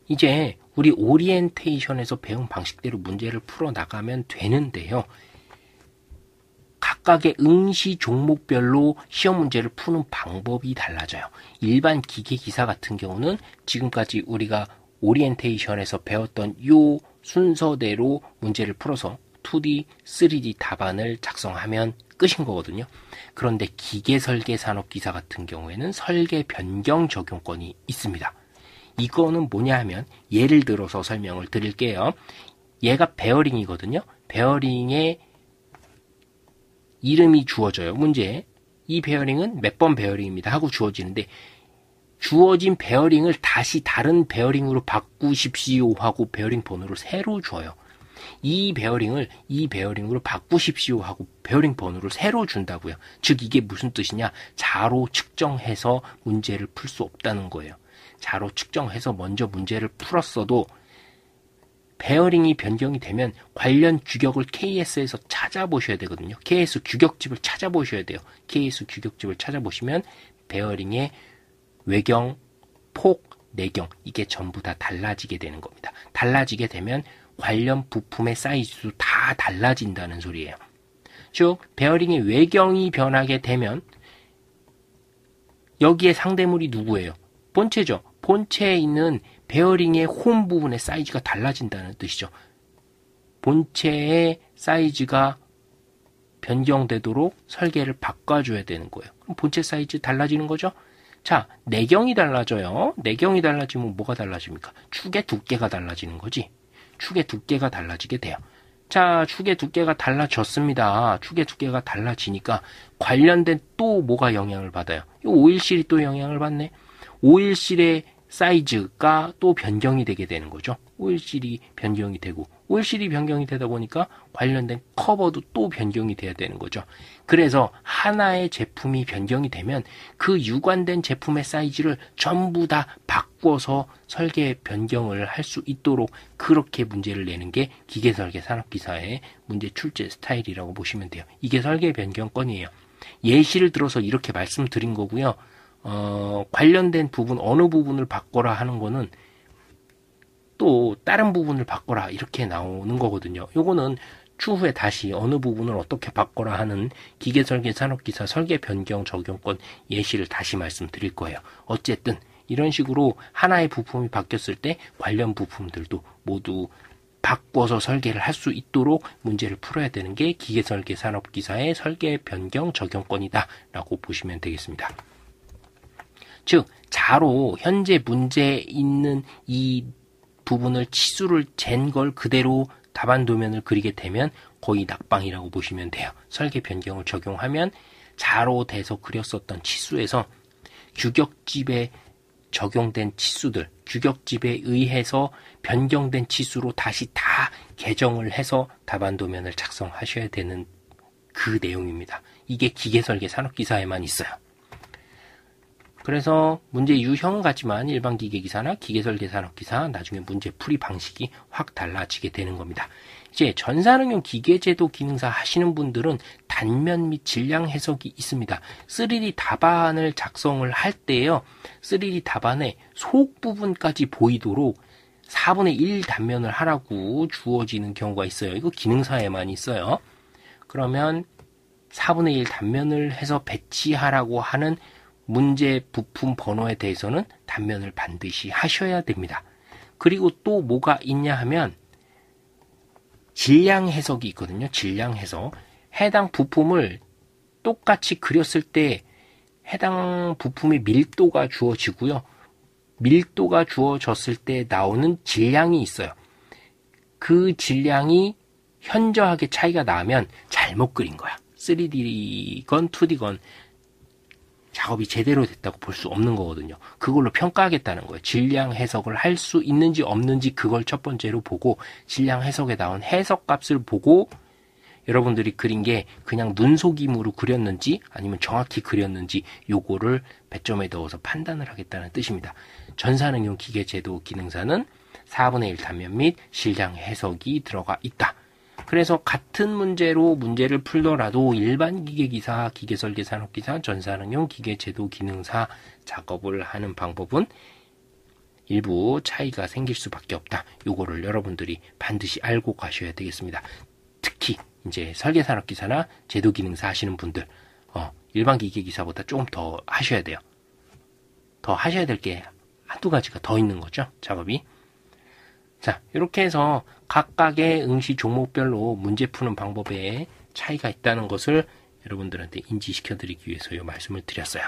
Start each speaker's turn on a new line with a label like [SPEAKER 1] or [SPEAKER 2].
[SPEAKER 1] 이제 우리 오리엔테이션에서 배운 방식대로 문제를 풀어나가면 되는데요. 각각의 응시 종목별로 시험 문제를 푸는 방법이 달라져요. 일반 기계기사 같은 경우는 지금까지 우리가 오리엔테이션에서 배웠던 요 순서대로 문제를 풀어서 2D, 3D 답안을 작성하면 끝인 거거든요. 그런데 기계설계산업기사 같은 경우에는 설계 변경 적용권이 있습니다. 이거는 뭐냐 하면 예를 들어서 설명을 드릴게요. 얘가 베어링이거든요. 베어링의 이름이 주어져요. 문제에. 이 베어링은 몇 번 베어링입니다 하고 주어지는데 주어진 베어링을 다시 다른 베어링으로 바꾸십시오 하고 베어링 번호를 새로 줘요. 이 베어링을 이 베어링으로 바꾸십시오 하고 베어링 번호를 새로 준다고요. 즉 이게 무슨 뜻이냐? 자로 측정해서 문제를 풀 수 없다는 거예요. 자로 측정해서 먼저 문제를 풀었어도 베어링이 변경이 되면 관련 규격을 KS에서 찾아보셔야 되거든요. KS 규격집을 찾아보셔야 돼요. KS 규격집을 찾아보시면 베어링의 외경, 폭, 내경 이게 전부 다 달라지게 되는 겁니다. 달라지게 되면 관련 부품의 사이즈도 다 달라진다는 소리예요. 즉 베어링의 외경이 변하게 되면 여기에 상대물이 누구예요? 본체죠. 본체에 있는 베어링의 홈 부분의 사이즈가 달라진다는 뜻이죠. 본체의 사이즈가 변경되도록 설계를 바꿔줘야 되는 거예요. 그럼 본체 사이즈 달라지는 거죠? 자, 내경이 달라져요. 내경이 달라지면 뭐가 달라집니까? 축의 두께가 달라지는 거지. 축의 두께가 달라지게 돼요. 자, 축의 두께가 달라졌습니다. 축의 두께가 달라지니까 관련된 또 뭐가 영향을 받아요? 이 오일실이 또 영향을 받네. 오일실의 사이즈가 또 변경이 되게 되는 거죠. 오일실이 변경이 되고 오일실이 변경이 되다 보니까 관련된 커버도 또 변경이 돼야 되는 거죠. 그래서 하나의 제품이 변경이 되면 그 유관된 제품의 사이즈를 전부 다 바꿔서 설계 변경을 할 수 있도록 그렇게 문제를 내는 게 기계설계 산업기사의 문제 출제 스타일이라고 보시면 돼요. 이게 설계 변경권이에요. 예시를 들어서 이렇게 말씀드린 거고요. 관련된 부분 어느 부분을 바꿔라 하는 거는 또 다른 부분을 바꿔라 이렇게 나오는 거거든요. 요거는 추후에 다시 어느 부분을 어떻게 바꿔라 하는 기계설계 산업기사 설계 변경 적용권 예시를 다시 말씀드릴 거예요. 어쨌든 이런 식으로 하나의 부품이 바뀌었을 때 관련 부품들도 모두 바꿔서 설계를 할 수 있도록 문제를 풀어야 되는 게 기계설계 산업기사의 설계 변경 적용권이다 라고 보시면 되겠습니다. 즉 자로 현재 문제에 있는 이 부분을 치수를 잰 걸 그대로 답안 도면을 그리게 되면 거의 낙방이라고 보시면 돼요. 설계 변경을 적용하면 자로 돼서 그렸었던 치수에서 규격집에 적용된 치수들, 규격집에 의해서 변경된 치수로 다시 다 개정을 해서 답안 도면을 작성하셔야 되는 그 내용입니다. 이게 기계설계 산업기사에만 있어요. 그래서 문제 유형은 같지만 일반 기계기사나 기계설계 산업기사 나중에 문제 풀이 방식이 확 달라지게 되는 겁니다. 이제 전산응용 기계제도 기능사 하시는 분들은 단면 및 질량 해석이 있습니다. 3D 답안을 작성을 할 때요. 3D 답안의 속 부분까지 보이도록 4분의 1 단면을 하라고 주어지는 경우가 있어요. 이거 기능사에만 있어요. 그러면 4분의 1 단면을 해서 배치하라고 하는 문제 부품 번호에 대해서는 단면을 반드시 하셔야 됩니다. 그리고 또 뭐가 있냐 하면 질량 해석이 있거든요. 질량 해석. 해당 부품을 똑같이 그렸을 때 해당 부품의 밀도가 주어지고요. 밀도가 주어졌을 때 나오는 질량이 있어요. 그 질량이 현저하게 차이가 나면 잘못 그린 거야. 3D건 2D건 작업이 제대로 됐다고 볼 수 없는 거거든요. 그걸로 평가하겠다는 거예요. 질량 해석을 할 수 있는지 없는지 그걸 첫 번째로 보고 질량 해석에 나온 해석값을 보고 여러분들이 그린 게 그냥 눈속임으로 그렸는지 아니면 정확히 그렸는지 요거를 배점에 넣어서 판단을 하겠다는 뜻입니다. 전산응용 기계제도 기능사는 4분의 1 단면 및 질량 해석이 들어가 있다. 그래서 같은 문제로 문제를 풀더라도 일반 기계기사, 기계설계 산업기사, 전산응용 기계제도 기능사 작업을 하는 방법은 일부 차이가 생길 수밖에 없다. 요거를 여러분들이 반드시 알고 가셔야 되겠습니다. 특히 이제 설계산업기사나 제도기능사 하시는 분들 일반 기계기사보다 조금 더 하셔야 돼요. 더 하셔야 될 게 한두 가지가 더 있는 거죠. 작업이. 자, 이렇게 해서 각각의 응시 종목별로 문제 푸는 방법에 차이가 있다는 것을 여러분들한테 인지시켜 드리기 위해서 이 말씀을 드렸어요.